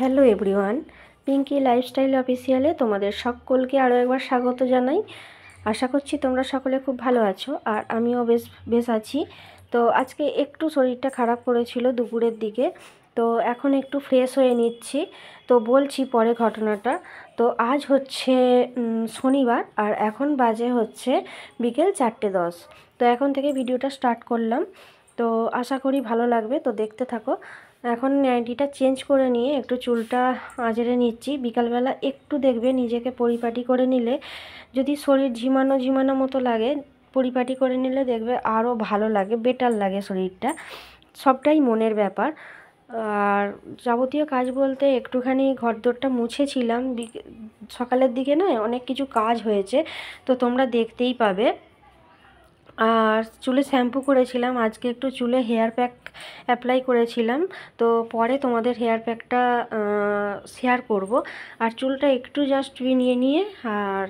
Hello everyone, Pinki lifestyle অফিসিয়ালে তোমাদের সকলকে আরও একবার স্বাগত জানাই। আশা করছি তোমরা সকলে খুব ভালো আছো, আর আমিও বেশ বেশ আছি। তো আজকে একটু শরীরটা খারাপ করেছিল দুপুরের দিকে, তো এখন একটু ফ্রেশ হয়ে নিচ্ছি। তো বলছি পরে ঘটনাটা। তো আজ হচ্ছে শনিবার, আর এখন বাজে হচ্ছে বিকেল 4:10। তো এখন থেকে ভিডিওটা স্টার্ট করলাম, তো আশা করি ভালো লাগবে। তো দেখতে থাকো। এখন নাইটিটা চেঞ্জ করে নিয়ে একটু চুলটা আঁচড়ে নিচ্ছি। বিকালবেলা একটু দেখবে নিজেকে পরিপাটি করে নিলে, যদি শরীর ঝিমানো ঝিমানো মতো লাগে, পরিপাটি করে নিলে দেখবে আরও ভালো লাগে, বেটার লাগে শরীরটা। সবটাই মনের ব্যাপার। আর যাবতীয় কাজ বলতে একটুখানি ঘরদোরটা মুছেছিলাম সকালের দিকে, নয় অনেক কিছু কাজ হয়েছে, তো তোমরা দেখতেই পাবে। আর চুলে শ্যাম্পু করেছিলাম, আজকে একটু চুলে হেয়ার প্যাক অ্যাপ্লাই করেছিলাম, তো পরে তোমাদের হেয়ার প্যাকটা শেয়ার করব। আর চুলটা একটু জাস্ট নিয়ে নিয়ে আর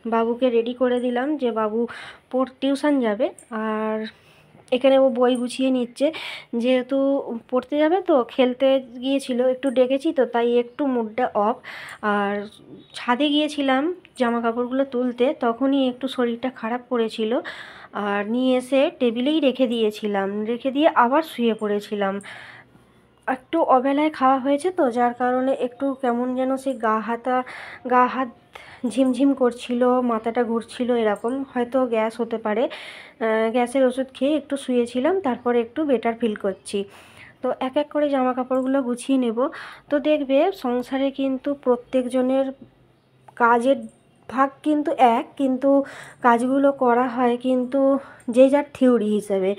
বাবুকে রেডি করে দিলাম, যে বাবু টিউশন যাবে। আর এখানে ও বই গুছিয়ে নিচ্ছে, যেহেতু পড়তে যাবে তো খেলতে গিয়েছিল, একটু ডেকেছি তো তাই একটু মুডটা অফ। আর ছাদে গিয়েছিলাম জামা কাপড়গুলো তুলতে, তখনই একটু শরীরটা খারাপ করেছিল, আর নিয়ে এসে টেবিলেই রেখে দিয়েছিলাম, রেখে দিয়ে আবার শুয়ে পড়েছিলাম। একটু অবেলায় খাওয়া হয়েছে তো, যার কারণে একটু কেমন যেন সেই গা হাত ঝিমঝিম করছিল, মাথাটা ঘুরছিল, এরকম হয়তো গ্যাস হতে পারে। গ্যাসের ওষুধ খেয়ে একটু শুয়েছিলাম, তারপরে একটু বেটার ফিল করছি। তো এক এক করে জামা কাপড়গুলো গুছিয়ে নেব। তো দেখবে সংসারে কিন্তু প্রত্যেকজনের কাজের ভাগ কিন্তু এক, কিন্তু কাজগুলো করা হয় কিন্তু যে যার থিওরি হিসেবে।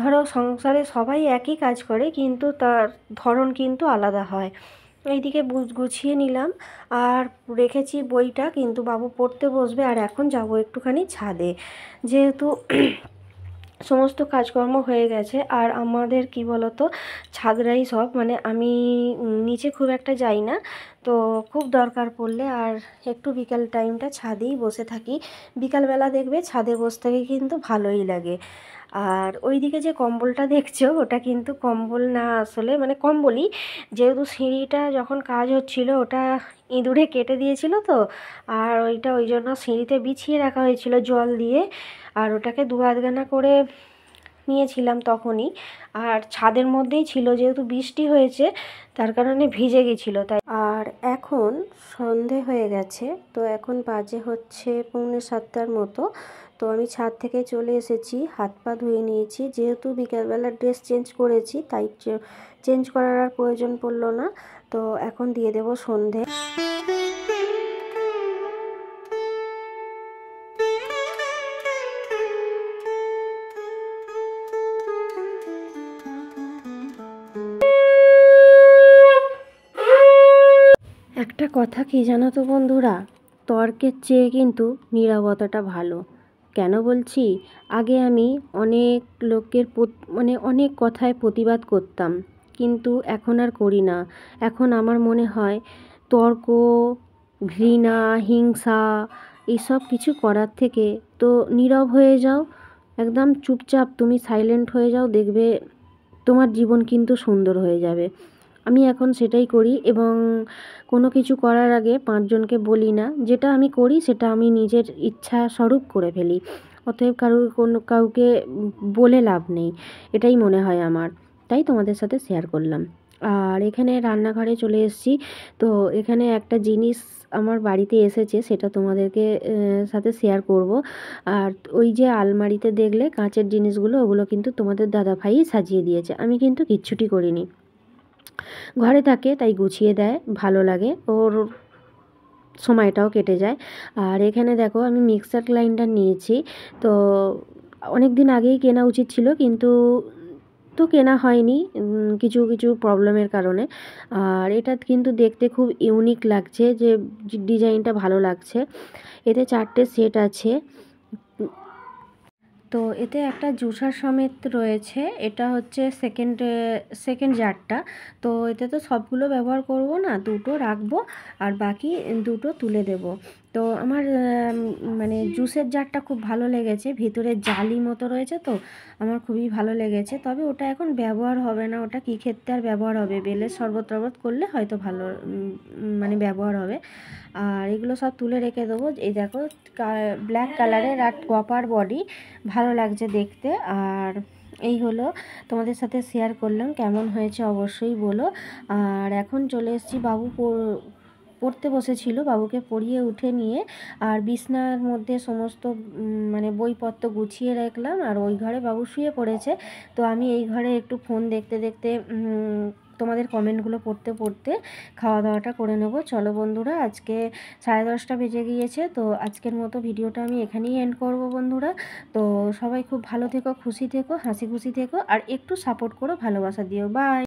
ধরো সংসারে সবাই একই কাজ করে, কিন্তু তার ধরন কিন্তু আলাদা হয়। এইদিকে গুছিয়ে নিলাম, আর রেখেছি বইটা, কিন্তু বাবু পড়তে বসবে। আর এখন যাব একটুখানি ছাদে, যেহেতু সমস্ত কাজকর্ম হয়ে গেছে। আর আমাদের কি বলতো, ছাদরাই সব, মানে আমি নিচে খুব একটা যাই না, তো খুব দরকার পড়লে আর একটু বিকাল টাইমটা ছাদেই বসে থাকি। বিকালবেলা দেখবে ছাদে বসে থেকে কিন্তু ভালোই লাগে। আর ওইদিকে যে কম্বলটা দেখছো, ওটা কিন্তু কম্বল না, আসলে মানে কম্বলই, যেহেতু সিঁড়িটা যখন কাজ হচ্ছিল ওটা ইঁদুরে কেটে দিয়েছিল তো, আর ওইটা ওই জন্য সিঁড়িতে বিছিয়ে রাখা হয়েছিল জল দিয়ে। আর ওটাকে দু আধখানা করে নিয়েছিলাম তখনই, আর ছাদের মধ্যেই ছিল, যেহেতু বৃষ্টি হয়েছে তার কারণে ভিজে গেছিলো তাই। আর এখন সন্ধে হয়ে গেছে, তো এখন বাজে হচ্ছে 6:45 মতো। তো আমি ছাদ থেকে চলে এসেছি, হাত পা ধুয়ে নিয়েছি, যেহেতু বিকালবেলা ড্রেস চেঞ্জ করেছি তাই চেঞ্জ করার আর প্রয়োজন পড়লো না। তো এখন দিয়ে দেব সন্ধে। একটা কথা কি জানো তো বন্ধুরা, তর্কের চেয়ে কিন্তু নীরবতাটা ভালো। কেন বলছি, আগে আমি অনেক লোকের মানে অনেক কথায় প্রতিবাদ করতাম, কিন্তু এখন আর করি না। এখন আমার মনে হয় তর্ক, ঘৃণা, হিংসা এইসব কিছু করার থেকে তো নীরব হয়ে যাও, একদম চুপচাপ তুমি সাইলেন্ট হয়ে যাও, দেখবে তোমার জীবন কিন্তু সুন্দর হয়ে যাবে। আমি এখন সেটাই করি, এবং কোনো কিছু করার আগে 5জনকে বলি না, যেটা আমি করি সেটা আমি নিজের ইচ্ছা স্বরূপ করে ফেলি। অতএব কাউকে বলে লাভ নেই, এটাই মনে হয় আমার। তাই তোমাদের সাথে শেয়ার করলাম। আর এখানে রান্নাঘরে চলে এসেছি, তো এখানে একটা জিনিস আমার বাড়িতে এসেছে, সেটা তোমাদেরকে সাথে শেয়ার করব। আর ওই যে আলমারিতে দেখলে কাঁচের জিনিসগুলো, ওগুলো কিন্তু তোমাদের দাদাভাই সাজিয়ে দিয়েছে, আমি কিন্তু কিচ্ছুটি করিনি। ঘরে থাকে তাই গুছিয়ে দেয়, ভালো লাগে, ওর সময়টাও কেটে যায়। আর এখানে দেখো আমি মিক্সার গ্রাইন্ডার নিয়েছি, তো অনেক দিন আগেই কেনা উচিত ছিল, কিন্তু তো কেনা হয়নি কিছু কিছু প্রবলেমের কারণে। আর এটা কিন্তু দেখতে খুব ইউনিক লাগছে, যে ডিজাইনটা ভালো লাগছে। এতে 4টে সেট আছে, তো এতে একটা জুসার সমেত রয়েছে। এটা হচ্ছে সেকেন্ড জারটা। তো এতে তো সবগুলো ব্যবহার করব না, দুটো রাখবো আর বাকি দুটো তুলে দেব। তো আমার মানে জুসের জারটা খুব ভালো লেগেছে, ভিতরে জালি মতো রয়েছে, তো আমার খুবই ভালো লেগেছে। তবে ওটা এখন ব্যবহার হবে না, ওটা কী ক্ষেত্রে আর ব্যবহার হবে, বেলের শরবত টরবত করলে হয়তো ভালো মানে ব্যবহার হবে। আর এগুলো সব তুলে রেখে দেবো। এই দেখো ব্ল্যাক কালারের আর কপার বডি, ভালো লাগছে দেখতে। আর এই হলো, তোমাদের সাথে শেয়ার করলাম, কেমন হয়েছে অবশ্যই বলো। আর এখন চলে এসেছি, বাবু পড়তে বসেছিল, বাবুকে পড়িয়ে উঠে নিয়ে আর বিছনার মধ্যে সমস্ত মানে বইপত্র গুছিয়ে রাখলাম, আর ওই ঘরে বাবু শুয়ে পড়েছে। তো আমি এই ঘরে একটু ফোন দেখতে দেখতে তোমাদের কমেন্টগুলো পড়তে পড়তে খাওয়া দাওয়াটা করে নেব। চলো বন্ধুরা, আজকে 10:30 বেজে গিয়েছে, তো আজকের মতো ভিডিওটা আমি এখানেই এন্ড করব বন্ধুরা। তো সবাই খুব ভালো থেকো, খুশি থেকো, হাসি খুশি থেকো, আর একটু সাপোর্ট করো, ভালোবাসা দিও। বাই।